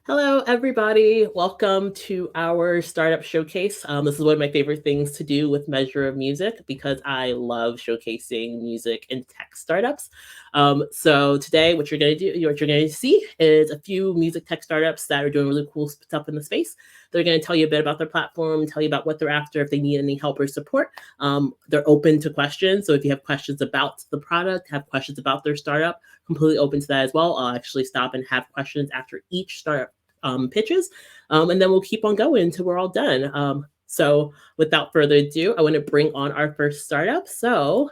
Hello, everybody. Welcome to our startup showcase. This is one of my favorite things to do with Measure of Music because I love showcasing music and tech startups. So today, what you're going to do, what you're going to see, is a few music tech startups that are doing really cool stuff in the space. They're going to tell you a bit about their platform, tell you about what they're after, if they need any help or support. They're open to questions. So if you have questions about the product, have questions about their startup, completely open to that as well. I'll actually stop and have questions after each startup pitches, and then we'll keep on going until we're all done. So without further ado, I want to bring on our first startup. So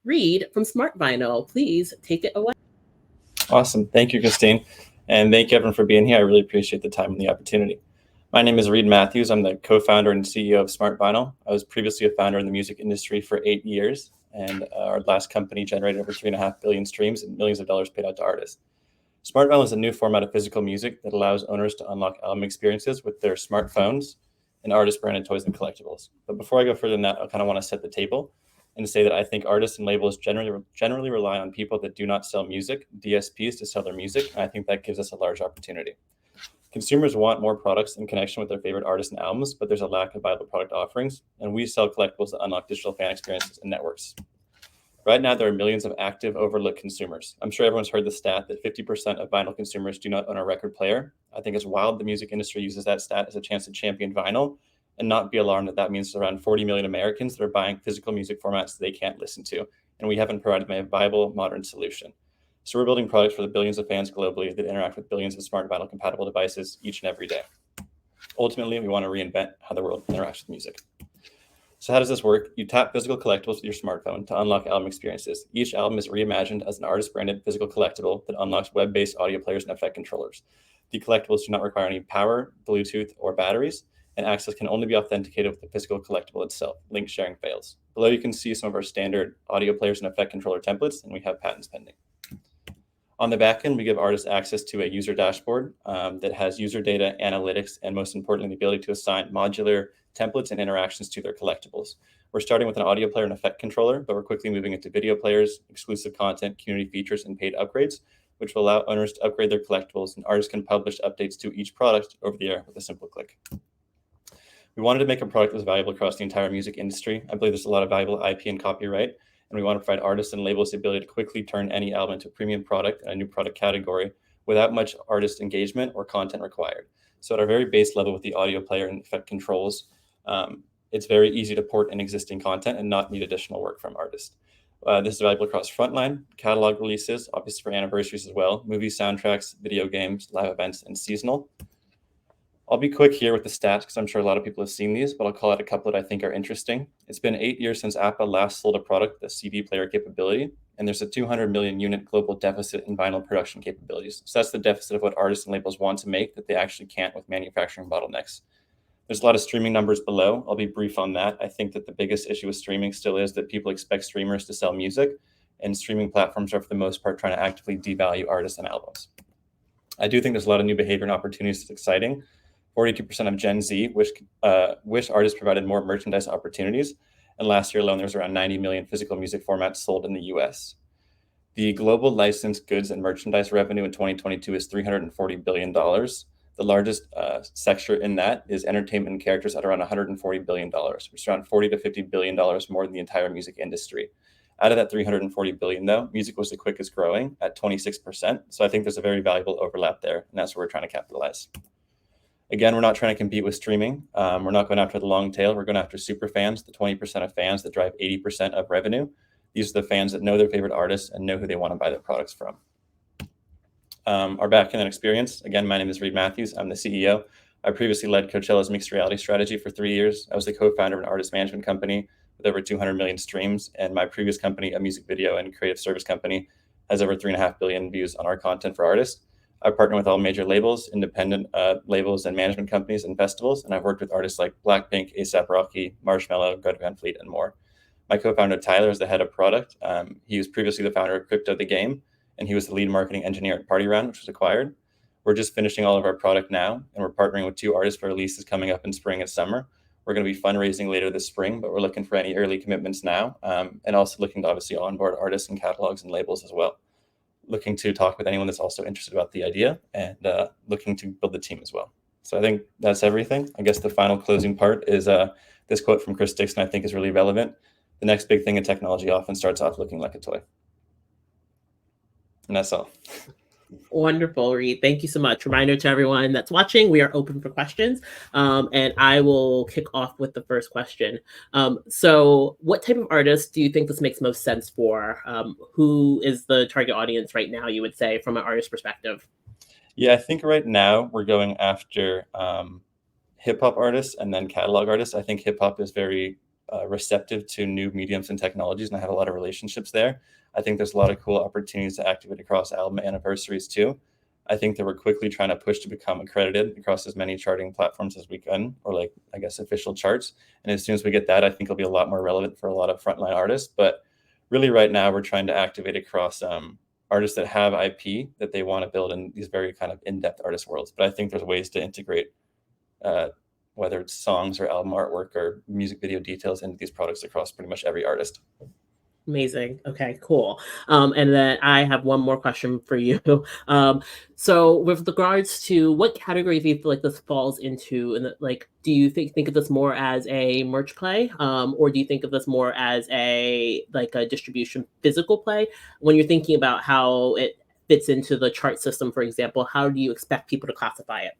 Reed from Smart Vinyl, please take it away. Awesome. Thank you, Christine. And thank you, everyone, for being here. I really appreciate the time and the opportunity. My name is Reed Matthews. I'm the co-founder and CEO of Smart Vinyl. I was previously a founder in the music industry for 8 years, and our last company generated over 3.5 billion streams and millions of dollars paid out to artists. Smart Vinyl is a new format of physical music that allows owners to unlock album experiences with their smartphones and artist-branded toys and collectibles. But before I go further than that, I kind of want to set the table and say that I think artists and labels generally rely on people that do not sell music, DSPs, to sell their music, and I think that gives us a large opportunity. Consumers want more products in connection with their favorite artists and albums, but there's a lack of viable product offerings, and we sell collectibles that unlock digital fan experiences and networks. Right now, there are millions of active, overlooked consumers. I'm sure everyone's heard the stat that 50% of vinyl consumers do not own a record player. I think it's wild the music industry uses that stat as a chance to champion vinyl and not be alarmed that that means around 40 million Americans that are buying physical music formats that they can't listen to, and we haven't provided them a viable, modern solution. So we're building products for the billions of fans globally that interact with billions of smart vinyl compatible devices each and every day. Ultimately, we want to reinvent how the world interacts with music. So how does this work? You tap physical collectibles with your smartphone to unlock album experiences. Each album is reimagined as an artist-branded physical collectible that unlocks web-based audio players and effect controllers. The collectibles do not require any power, Bluetooth, or batteries, and access can only be authenticated with the physical collectible itself. Link sharing fails. Below you can see some of our standard audio players and effect controller templates, and we have patents pending. On the back end, we give artists access to a user dashboard that has user data, analytics, and most importantly, the ability to assign modular templates and interactions to their collectibles. We're starting with an audio player and effect controller, but we're quickly moving into video players, exclusive content, community features, and paid upgrades, which will allow owners to upgrade their collectibles, and artists can publish updates to each product over the air with a simple click. We wanted to make a product that was valuable across the entire music industry. I believe there's a lot of valuable IP and copyright, and we want to provide artists and labels the ability to quickly turn any album into a premium product and a new product category without much artist engagement or content required. So at our very base level with the audio player and effect controls, it's very easy to port in existing content and not need additional work from artists. This is valuable across frontline, catalog releases, obviously for anniversaries as well, movie soundtracks, video games, live events, and seasonal. I'll be quick here with the stats because I'm sure a lot of people have seen these, but I'll call out a couple that I think are interesting. It's been 8 years since Apple last sold a product with a CD player capability, and there's a 200 million unit global deficit in vinyl production capabilities. So that's the deficit of what artists and labels want to make that they actually can't with manufacturing bottlenecks. There's a lot of streaming numbers below. I'll be brief on that. I think that the biggest issue with streaming still is that people expect streamers to sell music, and streaming platforms are for the most part trying to actively devalue artists and albums. I do think there's a lot of new behavior and opportunities that's exciting. 42% of Gen Z wish artists provided more merchandise opportunities. And last year alone, there was around 90 million physical music formats sold in the US. The global licensed goods and merchandise revenue in 2022 is $340 billion. The largest sector in that is entertainment and characters at around $140 billion, which is around $40 to $50 billion more than the entire music industry. Out of that $340 billion, though, music was the quickest growing at 26%. So I think there's a very valuable overlap there, and that's where we're trying to capitalize. Again, we're not trying to compete with streaming. We're not going after the long tail. We're going after super fans, the 20% of fans that drive 80% of revenue. These are the fans that know their favorite artists and know who they want to buy their products from. Our backend and experience. Again, my name is Reed Matthews. I'm the CEO. I previously led Coachella's mixed reality strategy for 3 years. I was the co-founder of an artist management company with over 200 million streams. And my previous company, a music video and creative service company, has over 3.5 billion views on our content for artists. I partner with all major labels, independent labels and management companies and festivals, and I've worked with artists like Blackpink, A$AP Rocky, Marshmello, Greta Van Fleet, and more. My co-founder Tyler is the head of product. He was previously the founder of Crypto the Game, and he was the lead marketing engineer at Party Round, which was acquired. We're just finishing all of our product now, and we're partnering with 2 artists for releases coming up in spring and summer. We're going to be fundraising later this spring, but we're looking for any early commitments now, and also looking to obviously onboard artists and catalogs and labels as well. looking to talk with anyone that's also interested about the idea and looking to build the team as well. So I think that's everything. I guess the final closing part is this quote from Chris Dixon I think is really relevant. The next big thing in technology often starts off looking like a toy. And that's all. Wonderful, Reed. Thank you so much. Reminder to everyone that's watching, we are open for questions. And I will kick off with the first question. So what type of artist do you think this makes most sense for? Who is the target audience right now, you would say, from an artist perspective? Yeah, I think right now we're going after hip hop artists and then catalog artists. I think hip hop is very receptive to new mediums and technologies, and I have a lot of relationships there. I think there's a lot of cool opportunities to activate across album anniversaries too. I think that we're quickly trying to push to become accredited across as many charting platforms as we can, or like, I guess, official charts. And as soon as we get that, I think it'll be a lot more relevant for a lot of frontline artists. But really right now we're trying to activate across artists that have IP that they want to build in these very kind of in-depth artist worlds. But I think there's ways to integrate whether it's songs or album artwork or music video details into these products across pretty much every artist. Amazing. Okay, cool. And then I have one more question for you. So with regards to what categories do you feel like this falls into? And like, do you think of this more as a merch play? Or do you think of this more as a like a distribution physical play? When you're thinking about how it fits into the chart system, for example, how do you expect people to classify it?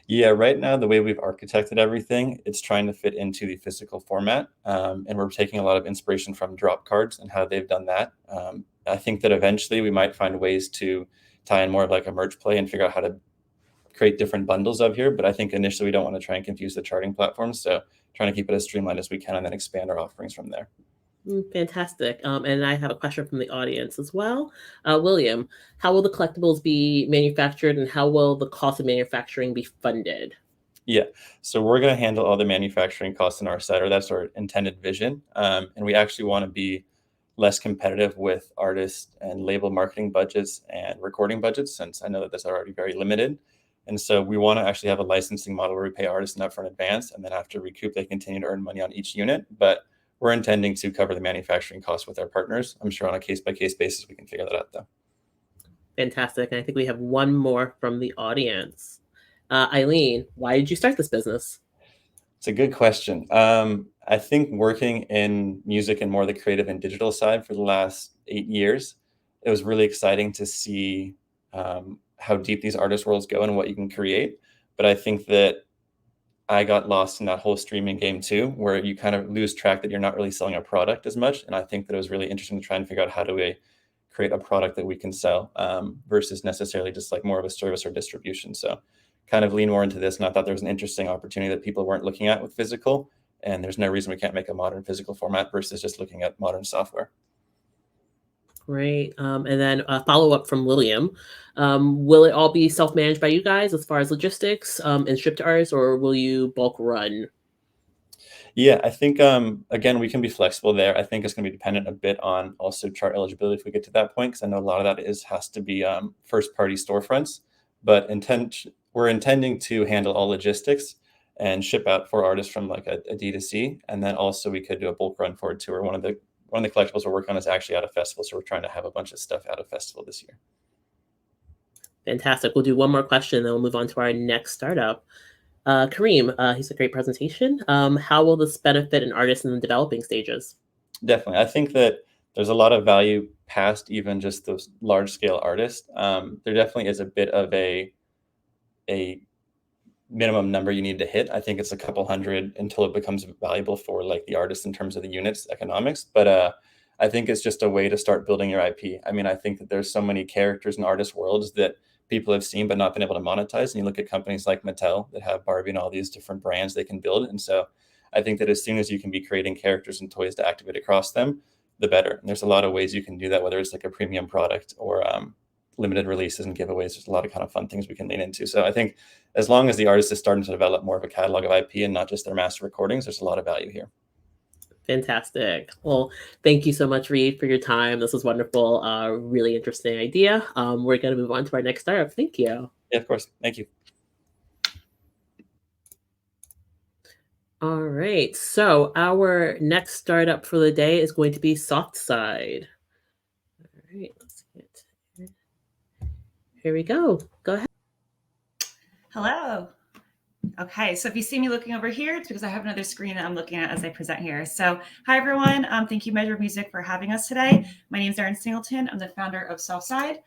Yeah, right now, the way we've architected everything, it's trying to fit into the physical format. And we're taking a lot of inspiration from drop cards and how they've done that. I think that eventually we might find ways to tie in more of like a merch play and figure out how to create different bundles of here. But I think initially we don't want to try and confuse the charting platforms. So trying to keep it as streamlined as we can and then expand our offerings from there. Fantastic. And I have a question from the audience as well. William, how will the collectibles be manufactured and how will the cost of manufacturing be funded? Yeah, so we're going to handle all the manufacturing costs on our side, or that's our intended vision. And we actually want to be less competitive with artists and label marketing budgets and recording budgets, since I know that that's already very limited. And so we want to actually have a licensing model where we pay artists an upfront advance, and then after recoup, they continue to earn money on each unit. But we're intending to cover the manufacturing costs with our partners. I'm sure on a case-by-case basis, we can figure that out, though. Fantastic. And I think we have one more from the audience. Eileen, why did you start this business? It's a good question. I think working in music and more the creative and digital side for the last 8 years, it was really exciting to see how deep these artist worlds go and what you can create. But I think that I got lost in that whole streaming game too, where you kind of lose track that you're not really selling a product as much. And I think that it was really interesting to try and figure out how do we create a product that we can sell versus necessarily just like more of a service or distribution. So kind of lean more into this. And I thought there was an interesting opportunity that people weren't looking at with physical. And there's no reason we can't make a modern physical format versus just looking at modern software. Great. And then a follow up from William. Will it all be self managed by you guys as far as logistics and shipped to ours, or will you bulk run? Yeah, I think again we can be flexible there. I think it's going to be dependent a bit on also chart eligibility if we get to that point, because I know a lot of that has to be first party storefronts. But we're intending to handle all logistics and ship out for artists from like a D2C, and then also we could do a bulk run for it too. Or one of the collectibles we're working on is actually at a festival, so we're trying to have a bunch of stuff at a festival this year. Fantastic. We'll do one more question, then we'll move on to our next startup. Kareem, he's a great presentation. How will this benefit an artist in the developing stages? Definitely. I think that there's a lot of value past even just those large scale artists. There definitely is a bit of a minimum number you need to hit. I think it's a couple hundred until it becomes valuable for like the artist in terms of the units economics. But I think it's just a way to start building your IP. I mean, I think that there's so many characters in artist worlds that people have seen but not been able to monetize. And you look at companies like Mattel that have Barbie and all these different brands they can build. And so I think that as soon as you can be creating characters and toys to activate across them, the better. And there's a lot of ways you can do that, whether it's like a premium product or limited releases and giveaways. There's a lot of kind of fun things we can lean into. So I think as long as the artist is starting to develop more of a catalog of IP and not just their master recordings, there's a lot of value here. Fantastic. Well, thank you so much, Reed, for your time. This was wonderful. Really interesting idea. We're going to move on to our next startup. Thank you. Yeah, of course. Thank you. All right. So our next startup for the day is going to be SoftSide. All right. Let's get here. Here we go. Go ahead. Hello. Okay, so if you see me looking over here, it's because I have another screen that I'm looking at as I present here. So hi, everyone. Thank you, Measure of Music, for having us today. My name is Erin Singleton. I'm the founder of Southside.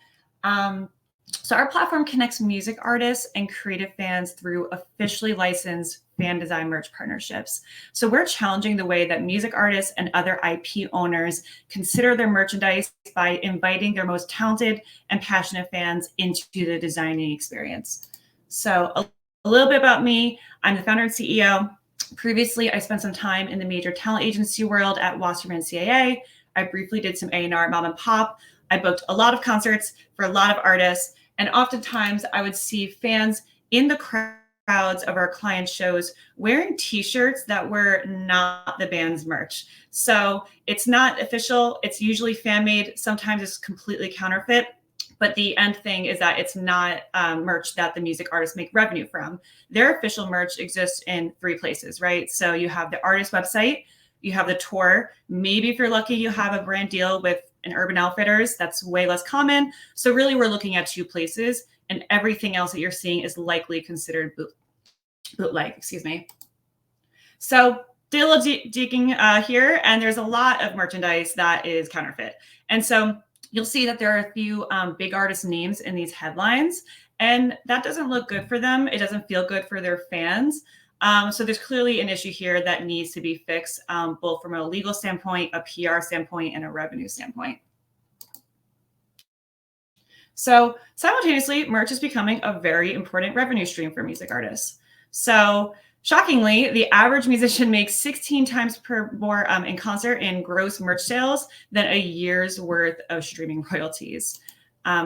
So our platform connects music artists and creative fans through officially licensed fan design merch partnerships. So we're challenging the way that music artists and other IP owners consider their merchandise by inviting their most talented and passionate fans into the designing experience. So a little bit about me. I'm the founder and CEO. Previously, I spent some time in the major talent agency world at Wasserman CAA. I briefly did some A&R at Mom and Pop. I booked a lot of concerts for a lot of artists. And oftentimes I would see fans in the crowds of our client shows wearing t-shirts that were not the band's merch. So it's not official. It's usually fan made. Sometimes it's completely counterfeit. But the end thing is that it's not merch that the music artists make revenue from. Their official merch exists in 3 places, right? So you have the artist website, you have the tour. Maybe if you're lucky, you have a brand deal with an Urban Outfitters. That's way less common. So really, we're looking at 2 places, and everything else that you're seeing is likely considered bootleg. Excuse me. So did a little digging here, and there's a lot of merchandise that is counterfeit. And so you'll see that there are a few big artist names in these headlines, and that doesn't look good for them. It doesn't feel good for their fans. So there's clearly an issue here that needs to be fixed, both from a legal standpoint, a PR standpoint, and a revenue standpoint. So simultaneously, merch is becoming a very important revenue stream for music artists. So shockingly, the average musician makes 16 times more in concert in gross merch sales than a year's worth of streaming royalties.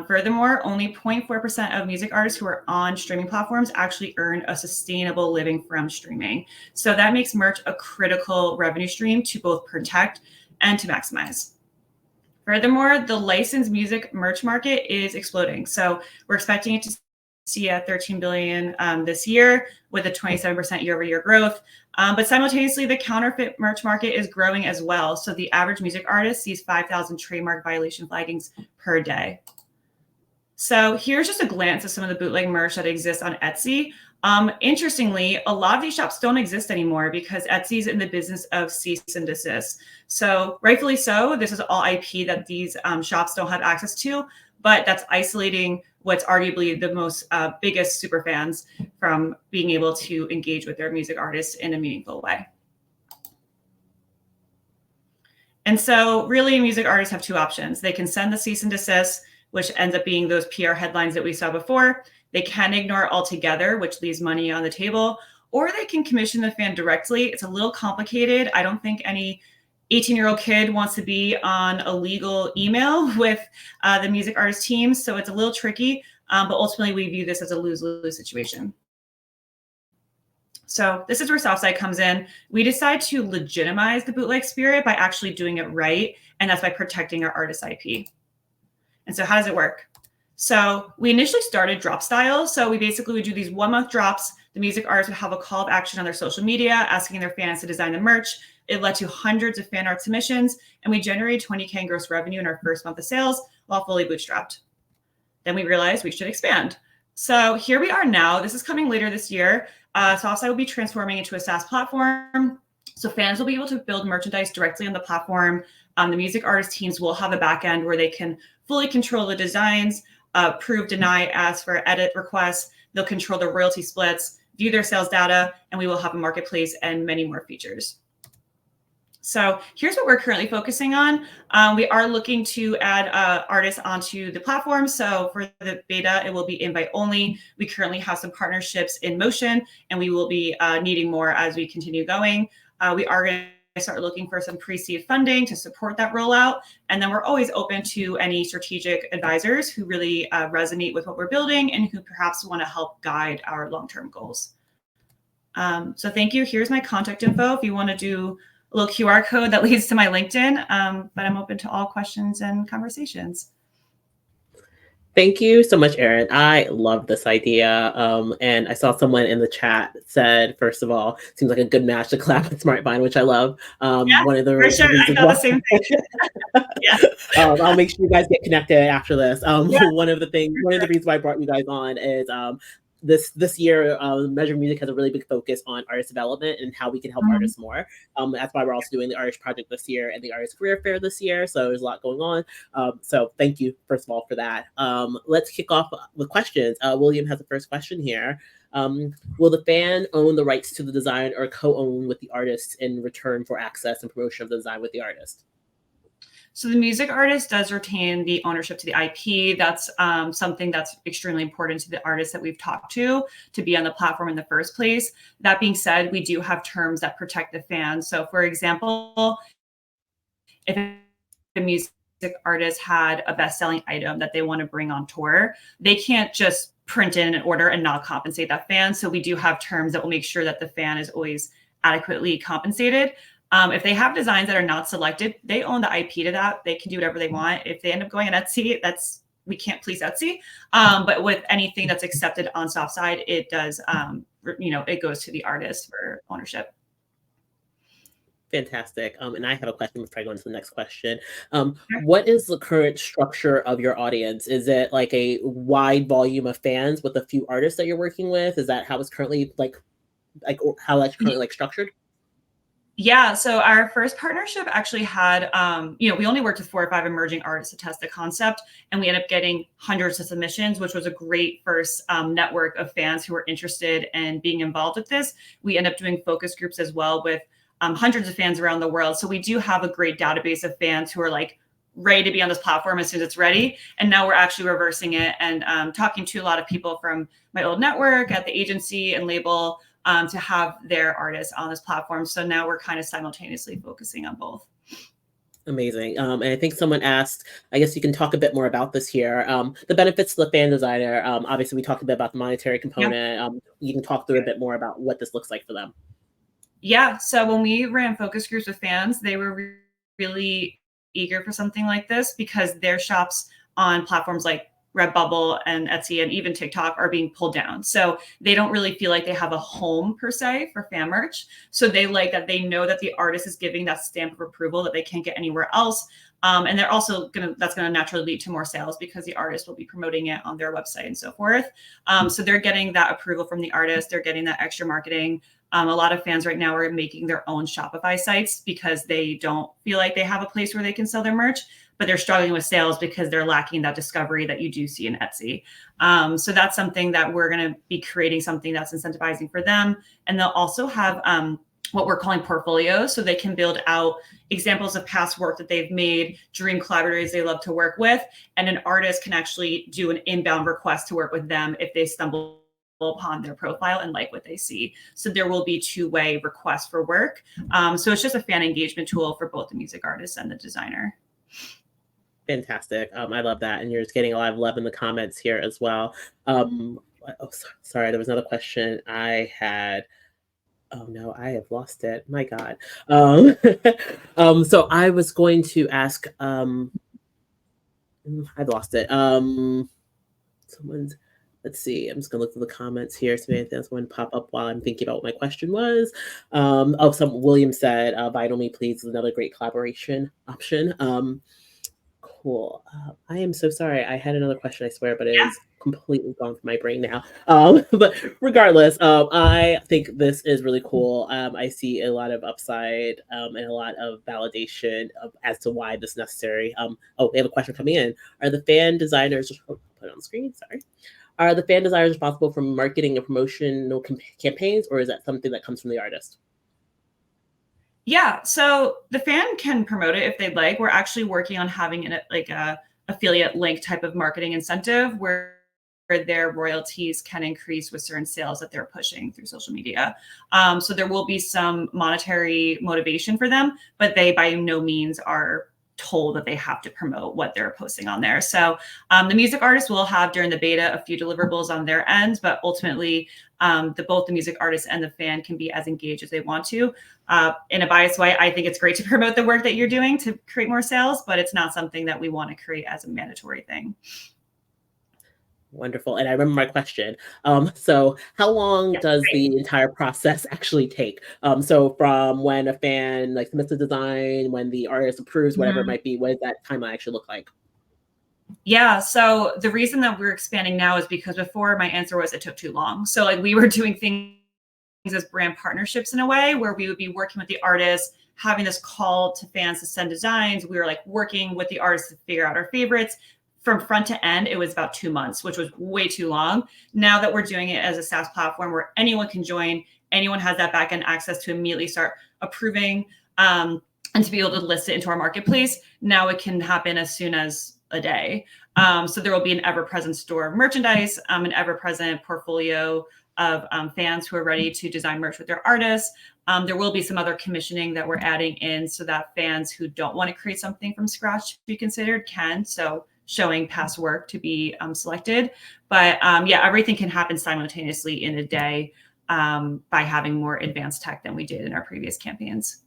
Furthermore, only 0.4% of music artists who are on streaming platforms actually earn a sustainable living from streaming. So that makes merch a critical revenue stream to both protect and to maximize. Furthermore, the licensed music merch market is exploding. So we're expecting it to see a $13 billion this year with a 27% year-over-year growth. But simultaneously, the counterfeit merch market is growing as well. So the average music artist sees 5,000 trademark violation flaggings per day. So here's just a glance at some of the bootleg merch that exists on Etsy. Interestingly, a lot of these shops don't exist anymore because Etsy is in the business of cease and desist. So rightfully so, this is all IP that these shops don't have access to, but that's isolating what's arguably the most biggest super fans from being able to engage with their music artists in a meaningful way. And so really music artists have 2 options. They can send the cease and desist, which ends up being those PR headlines that we saw before. They can ignore it altogether, which leaves money on the table, or they can commission the fan directly. It's a little complicated. I don't think any 18-year-old kid wants to be on a legal email with the music artist team, so it's a little tricky, but ultimately we view this as a lose-lose situation. So this is where Southside comes in. We decide to legitimize the bootleg spirit by actually doing it right, and that's by protecting our artist IP. And so how does it work? So we initially started drop style. So we basically would do these 1-month drops. The music artists would have a call of action on their social media, asking their fans to design the merch. It led to hundreds of fan art submissions, and we generated $20K in gross revenue in our first month of sales while fully bootstrapped. Then we realized we should expand. So here we are now. This is coming later this year. Southside will be transforming into a SaaS platform. So fans will be able to build merchandise directly on the platform. The music artist teams will have a backend where they can fully control the designs, approve, deny, ask for edit requests. They'll control the royalty splits, view their sales data, and we will have a marketplace and many more features. So here's what we're currently focusing on. We are looking to add artists onto the platform. So for the beta, it will be invite only. We currently have some partnerships in motion, and we will be needing more as we continue going. We are going to start looking for some pre-seed funding to support that rollout. And then we're always open to any strategic advisors who really resonate with what we're building and who perhaps want to help guide our long-term goals. So thank you. Here's my contact info if you want to do a little QR code that leads to my LinkedIn, but I'm open to all questions and conversations. Thank you so much, Erin. I love this idea. And I saw someone in the chat said, first of all, seems like a good match to collab with SmartVine, which I love. Yeah, One of the for sure. I reasons thought why the same thing. Yeah. I'll make sure you guys get connected after this. Yeah, One of the reasons why I brought you guys on is this year, Measure Music has a really big focus on artist development and how we can help Mhm. artists more. That's why we're also doing the Artist Project this year and the Artist Career Fair this year. So there's a lot going on. So thank you, first of all, for that. Let's kick off with questions. William has the first question here. Will the fan own the rights to the design or co-own with the artist in return for access and promotion of the design with the artist? So the music artist does retain the ownership to the IP. That's something that's extremely important to the artists that we've talked to be on the platform in the first place. That being said, we do have terms that protect the fans. So for example, if a music artist had a best-selling item that they want to bring on tour, they can't just print in an order and not compensate that fan. So we do have terms that will make sure that the fan is always adequately compensated. If they have designs that are not selected, they own the IP to that. They can do whatever they want. If they end up going on Etsy, we can't please Etsy. But with anything that's accepted on Softside, it does, it goes to the artist for ownership. Fantastic. And I have a question before I go into the next question. What is the current structure of your audience? Is it like a wide volume of fans with a few artists that you're working with? Is that how it's currently how that's currently structured? Yeah, so our first partnership actually had, we only worked with 4 or 5 emerging artists to test the concept, and we ended up getting hundreds of submissions, which was a great first network of fans who were interested in being involved with this. We ended up doing focus groups as well with hundreds of fans around the world. So we do have a great database of fans who are like ready to be on this platform as soon as it's ready. And now we're actually reversing it and talking to a lot of people from my old network at the agency and label to have their artists on this platform. So now we're kind of simultaneously focusing on both. Amazing. And I think someone asked, I guess you can talk a bit more about this here. The benefits to the fan designer. Obviously, we talked a bit about the monetary component. Yeah. You can talk through a bit more about what this looks like for them. Yeah. So when we ran focus groups with fans, they were really eager for something like this because their shops on platforms like Redbubble and Etsy and even TikTok are being pulled down. So they don't really feel like they have a home per se for fan merch. So they like that they know that the artist is giving that stamp of approval that they can't get anywhere else. And they're also that's gonna naturally lead to more sales because the artist will be promoting it on their website and so forth. So they're getting that approval from the artist. They're getting that extra marketing. A lot of fans right now are making their own Shopify sites because they don't feel like they have a place where they can sell their merch, but they're struggling with sales because they're lacking that discovery that you do see in Etsy. So that's something that we're going to be creating, something that's incentivizing for them. And they'll also have what we're calling portfolios, so they can build out examples of past work that they've made, dream collaborators they love to work with, and an artist can actually do an inbound request to work with them if they stumble upon their profile and like what they see. So there will be two-way requests for work. So it's just a fan engagement tool for both the music artist and the designer. Fantastic. I love that. And you're just getting a lot of love in the comments here as well. Sorry, there was another question I had. Oh no, I have lost it. My God. So I was going to ask, I've lost it. Let's see, I'm just gonna look through the comments here. So anything else going to pop up while I'm thinking about what my question was. William said, Vinyl Me Please is another great collaboration option. Cool. I am so sorry. I had another question, I swear, but it is completely gone from my brain now. But regardless, I think this is really cool. I see a lot of upside and a lot of validation as to why this is necessary. We have a question coming in. Are the fan designers, put it on the screen, sorry. Are the fan designers responsible for marketing and promotional campaigns, or is that something that comes from the artist? Yeah, so the fan can promote it if they'd like. We're actually working on having a affiliate link type of marketing incentive where their royalties can increase with certain sales that they're pushing through social media. So there will be some monetary motivation for them, but they by no means are told that they have to promote what they're posting on there. So the music artists will have during the beta a few deliverables on their end, but ultimately both the music artist and the fan can be as engaged as they want to. In a biased way, I think it's great to promote the work that you're doing to create more sales, but it's not something that we want to create as a mandatory thing. Wonderful. And I remember my question. So how long Yeah, does great. the entire process actually take? So from when a fan like submits a design, when the artist approves, whatever it Mhm. might be, what does that timeline actually look like? Yeah, so the reason that we're expanding now is because before my answer was it took too long. So like we were doing things as brand partnerships in a way where we would be working with the artists, having this call to fans to send designs. We were like working with the artists to figure out our favorites. From front to end, it was about 2 months, which was way too long. Now that we're doing it as a SaaS platform where anyone can join, anyone has that backend access to immediately start approving and to be able to list it into our marketplace. Now it can happen as soon as a day. So there will be an ever-present store of merchandise, an ever-present portfolio of fans who are ready to design merch with their artists. There will be some other commissioning that we're adding in so that fans who don't want to create something from scratch to be considered can. So showing past work to be selected. But yeah, everything can happen simultaneously in a day by having more advanced tech than we did in our previous campaigns.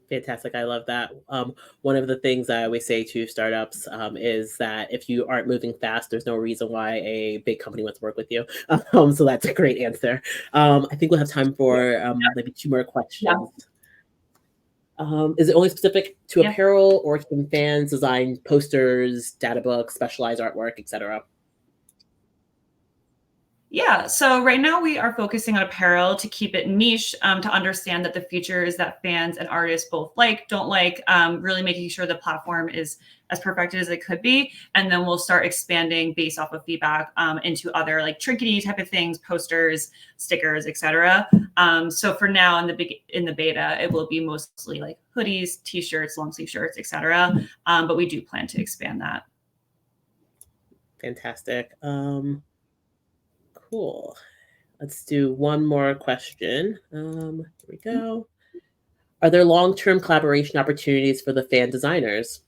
Fantastic. I love that. One of the things I always say to startups is that if you aren't moving fast, there's no reason why a big company wants to work with you. So that's a great answer. I think we'll have time for maybe two more questions. Is it only specific to Yeah. apparel, or can fans design posters, data books, specialized artwork, etc.? Yeah, so right now we are focusing on apparel to keep it niche, to understand that the features that fans and artists both like, don't like, really making sure the platform is as perfected as it could be. And then we'll start expanding based off of feedback into other like trinkety type of things, posters, stickers, etc. So for now in the beta, it will be mostly like hoodies, t-shirts, long sleeve shirts, etc. But we do plan to expand that. Fantastic. Cool. Let's do one more question. Here we go. Are there long-term collaboration opportunities for the fan designers?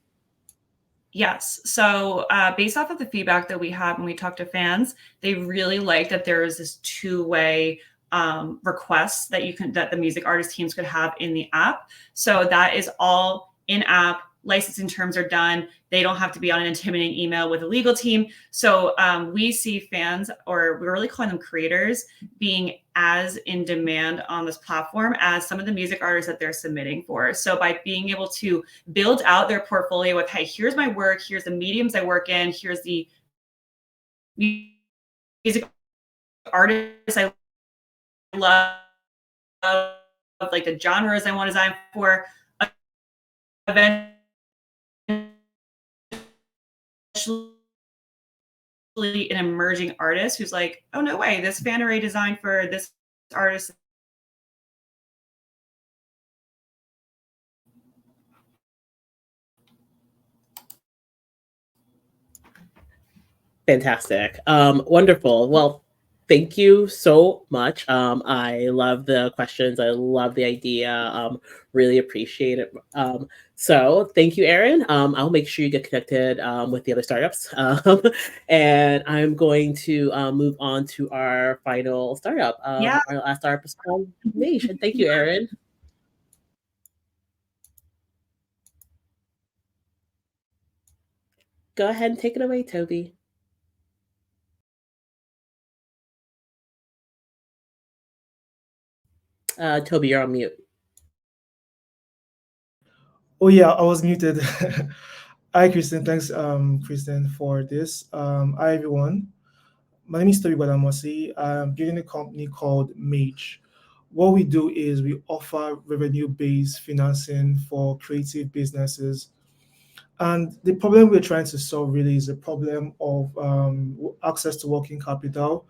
Yes. So based off of the feedback that we had when we talked to fans, they really like that there is this two-way requests that the music artist teams could have in the app. So that is all in app. Licensing terms are done. They don't have to be on an intimidating email with a legal team. So we see fans, or we're really calling them creators, being as in demand on this platform as some of the music artists that they're submitting for. So by being able to build out their portfolio with, hey, here's my work, here's the mediums I work in, here's the music artists I love, like the genres I want to design for, eventually an emerging artist who's like, oh no way, this fan array designed for this artist. Fantastic. Wonderful. Well, thank you so much. I love the questions. I love the idea. Really appreciate it. So thank you, Erin. I'll make sure you get connected with the other startups. And I'm going to move on to our final startup. Yeah. Our last startup is called Mage. And thank you, Erin. Go ahead and take it away, Toby. Toby, you're on mute. Oh yeah, I was muted. Hi, Kristen. Thanks, Kristen, for this. Hi, everyone. My name is Toby Badamosi. I'm building a company called Mage. What we do is we offer revenue-based financing for creative businesses. And the problem we're trying to solve really is the problem of access to working capital.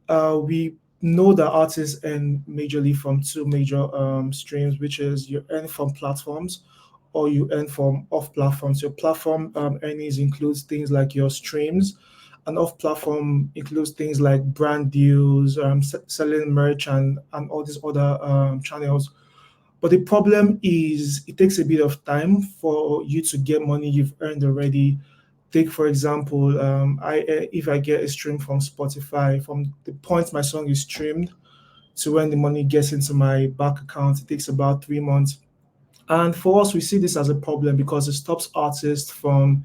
We know that artists earn majorly from two major streams, which is you earn from platforms or you earn from off platforms. Your platform earnings includes things like your streams, and off platform includes things like brand deals, selling merch, and all these other channels. But the problem is it takes a bit of time for you to get money you've earned already. Take for example, if I get a stream from Spotify, from the point my song is streamed to when the money gets into my bank account, it takes about 3 months. And for us, we see this as a problem because it stops artists from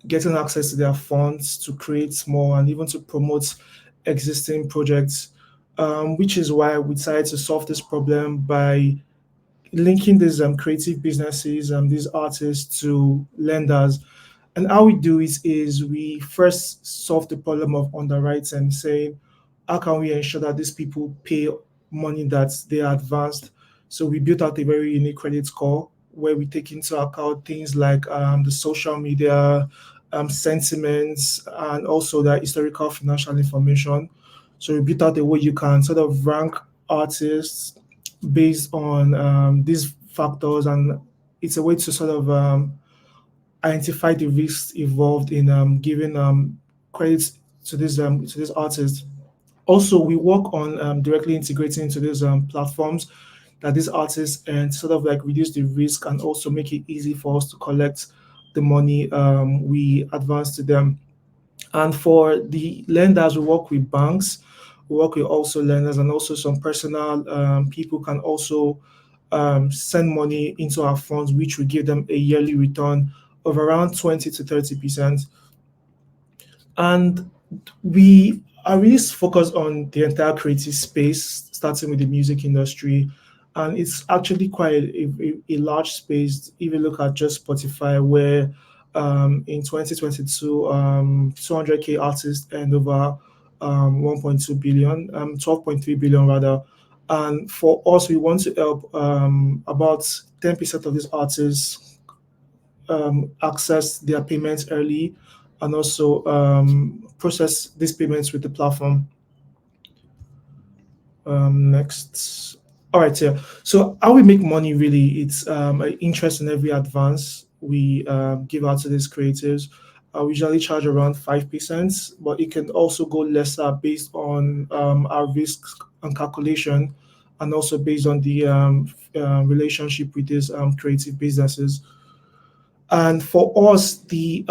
getting access to their funds to create more and even to promote existing projects, which is why we decided to solve this problem by linking these creative businesses and these artists to lenders. And how we do it is we first solve the problem of underwriting, saying, how can we ensure that these people pay money that they are advanced? So we built out a very unique credit score where we take into account things like the social media sentiments and also the historical financial information. So we built out a way you can sort of rank artists based on these factors, and it's a way to sort of identify the risks involved in giving credits to these artists. Also, we work on directly integrating into these platforms that these artists and sort of like reduce the risk and also make it easy for us to collect the money we advance to them. And for the lenders, we work with banks, we work with also lenders, and also some personal people can also send money into our funds, which will give them a yearly return of around 20 to 30%. And we are really focused on the entire creative space, starting with the music industry. And it's actually quite a large space. If you look at just Spotify, where in 2022, 200K artists and over 1.2 billion, 12.3 billion rather. And for us, we want to help about 10% of these artists access their payments early and also process these payments with the platform. Next. All right, yeah. So how we make money really, it's interest in every advance we give out to these creatives. We usually charge around 5%, but it can also go lesser based on our risk and calculation, and also based on the relationship with these creative businesses. And for us, the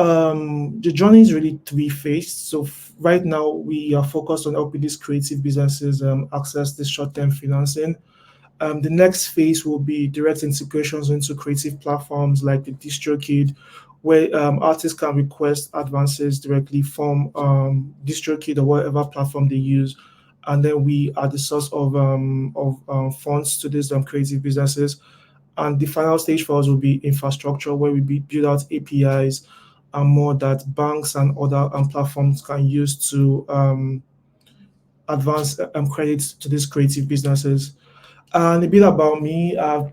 journey is really three-phased. So right now, we are focused on helping these creative businesses access this short-term financing. The next phase will be direct integrations into creative platforms like the DistroKid, where artists can request advances directly from DistroKid or whatever platform they use, and then we are the source of funds to these creative businesses. And the final stage for us will be infrastructure, where we build out APIs and more that banks and other platforms can use to advance credits to these creative businesses. And a bit about me, I've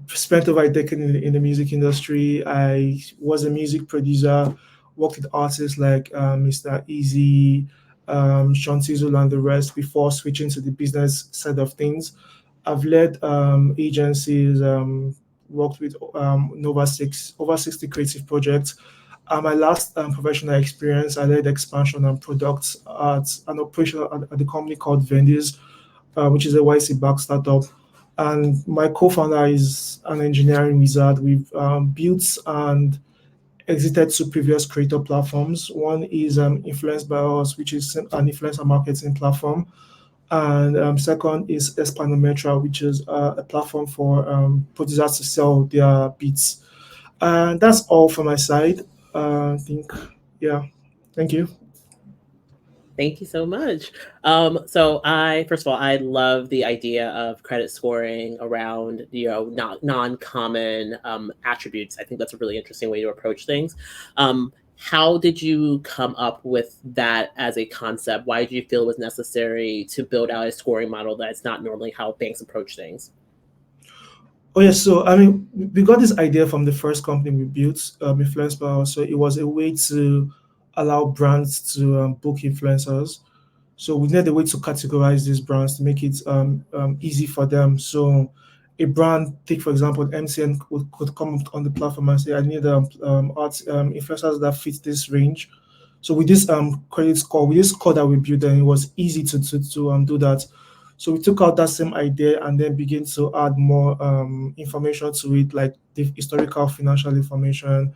spent over a decade in the music industry. I was a music producer, worked with artists like Mr. Easy, Sean Tizul, and the rest before switching to the business side of things. I've led agencies, worked with over 60 creative projects. My last professional experience, I led expansion and products at an operation at the company called Vendis, which is a YC-backed startup. And my co-founder is an engineering wizard. We've built and exited two previous creator platforms. One is Influenced by Us, which is an influencer marketing platform. And second is Espanometra, which is a platform for producers to sell their beats. And that's all from my side. I think, yeah. Thank you. Thank you so much. So first of all, I love the idea of credit scoring around, not non-common attributes. I think that's a really interesting way to approach things. How did you come up with that as a concept? Why did you feel it was necessary to build out a scoring model that's not normally how banks approach things? Oh yeah, so I mean, we got this idea from the first company we built, Influence Power. So it was a way to allow brands to book influencers. So we needed a way to categorize these brands to make it easy for them. So a brand, take for example, MCN could come on the platform and say, I need influencers that fit this range. So with this credit score, with this score that we built, and it was easy to do that. So we took out that same idea and then begin to add more information to it, like the historical financial information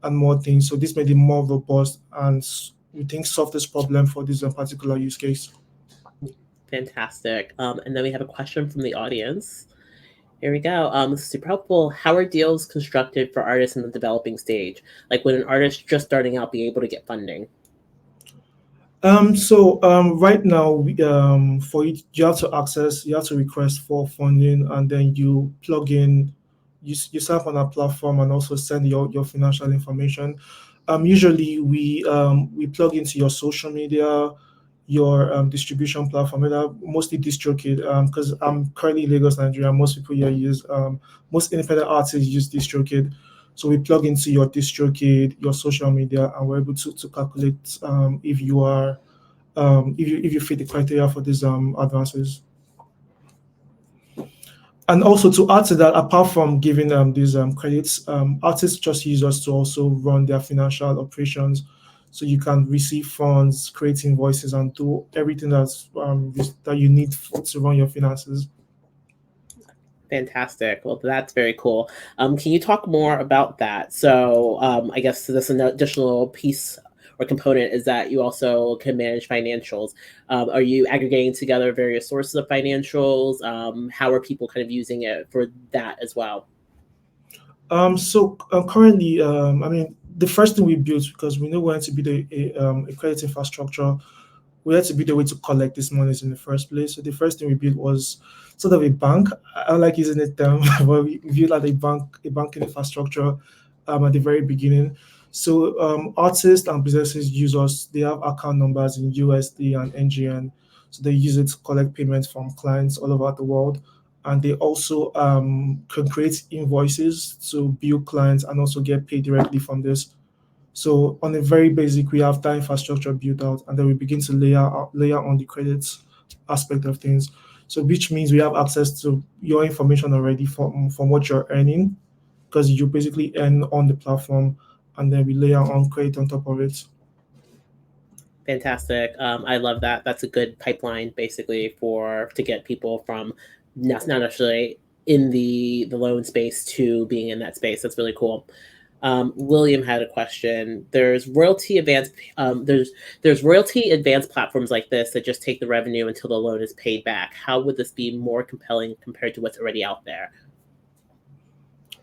and more things. So this made it more robust, and we think solved this problem for this particular use case. Fantastic. And then we have a question from the audience. Here we go. This is super helpful. How are deals constructed for artists in the developing stage? Like, would an artist just starting out be able to get funding? Right now, for it, you have to request for funding, and then you plug in, you sign up on a platform and also send your financial information. Usually we plug into your social media, your distribution platform, mostly DistroKid, because I'm currently in Lagos, Nigeria. Most people here use most independent artists use DistroKid. So we plug into your DistroKid, your social media, and we're able to calculate if you are if you fit the criteria for these advances. And also to add to that, apart from giving these credits, artists just use us to also run their financial operations. So you can receive funds, create invoices, and do everything that you need to run your finances. Fantastic. Well, that's very cool. Can you talk more about that? So, I guess this an additional piece or component is that you also can manage financials. Are you aggregating together various sources of financials? How are people kind of using it for that as well? Currently, I mean, the first thing we built, because we know we want to build a credit infrastructure, we had to build a way to collect these monies in the first place. So the first thing we built was sort of a bank. I don't like using the term, but we built like a banking infrastructure at the very beginning. So artists and businesses use us. They have account numbers in USD and NGN, so they use it to collect payments from clients all over the world. And they also can create invoices to bill clients and also get paid directly from this. So on a very basic, we have that infrastructure built out, and then we begin to layer on the credits aspect of things. So which means we have access to your information already from what you're earning, because you basically earn on the platform, and then we layer on credit on top of it. Fantastic. I love that. That's a good pipeline, basically, to get people from not necessarily in the loan space to being in that space. That's really cool. William had a question. There's royalty advanced platforms like this that just take the revenue until the loan is paid back. How would this be more compelling compared to what's already out there?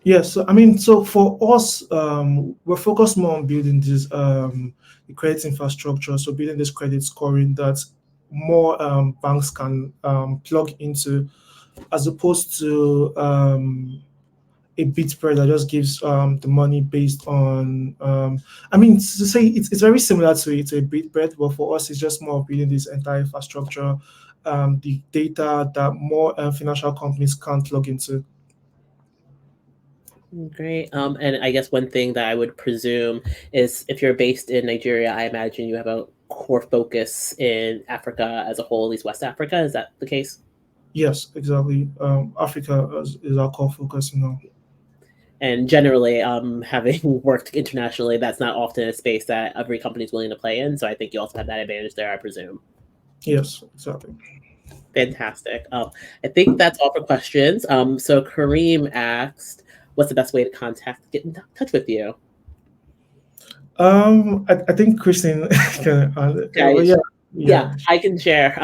Yes, I mean, so for us, we're focused more on building this the credit infrastructure, so building this credit scoring that more banks can plug into, as opposed to a bit spread that just gives the money based on. I mean, to say it's very similar to a bit bread, but for us, it's just more of building this entire infrastructure, the data that more financial companies can plug into. Great. And I guess one thing that I would presume is if you're based in Nigeria, I imagine you have a core focus in Africa as a whole, at least West Africa. Is that the case? Yes, exactly. Africa is our core focus now. And generally, having worked internationally, that's not often a space that every company is willing to play in. So I think you also have that advantage there, I presume. Yes, exactly. Fantastic. I think that's all for questions. So Kareem asked, what's the best way to get in touch with you? I think Christine can, Okay. yeah, Yeah, I can share.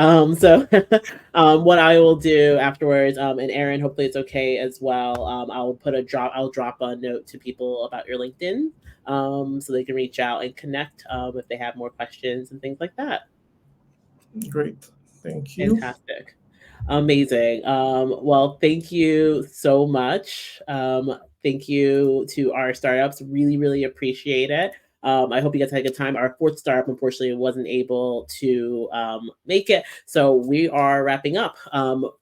What I will do afterwards, and Aaron, hopefully it's okay as well. I'll drop a note to people about your LinkedIn, so they can reach out and connect if they have more questions and things like that. Great. Thank you. Fantastic. Amazing. Well, thank you so much. Thank you to our startups. Really, really appreciate it. I hope you guys had a good time. Our fourth startup, unfortunately, wasn't able to make it. So we are wrapping up.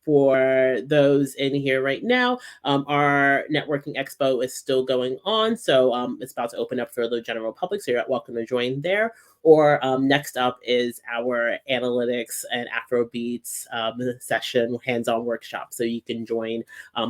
For those in here right now, our networking expo is still going on. So it's about to open up for the general public. So you're welcome to join there. Or next up is our analytics and Afrobeats session hands-on workshop. So you can join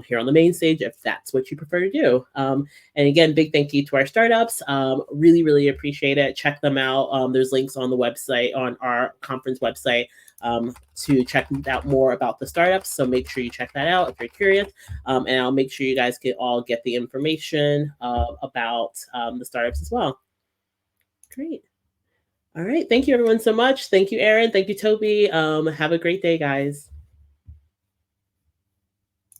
here on the main stage if that's what you prefer to do. And again, big thank you to our startups. Really, really appreciate it. Check them out. There's links on the website, on our conference website, to check out more about the startups. So make sure you check that out if you're curious. And I'll make sure you guys all get the information about the startups as well. Great. All right. Thank you everyone so much. Thank you, Aaron. Thank you, Toby. Have a great day, guys.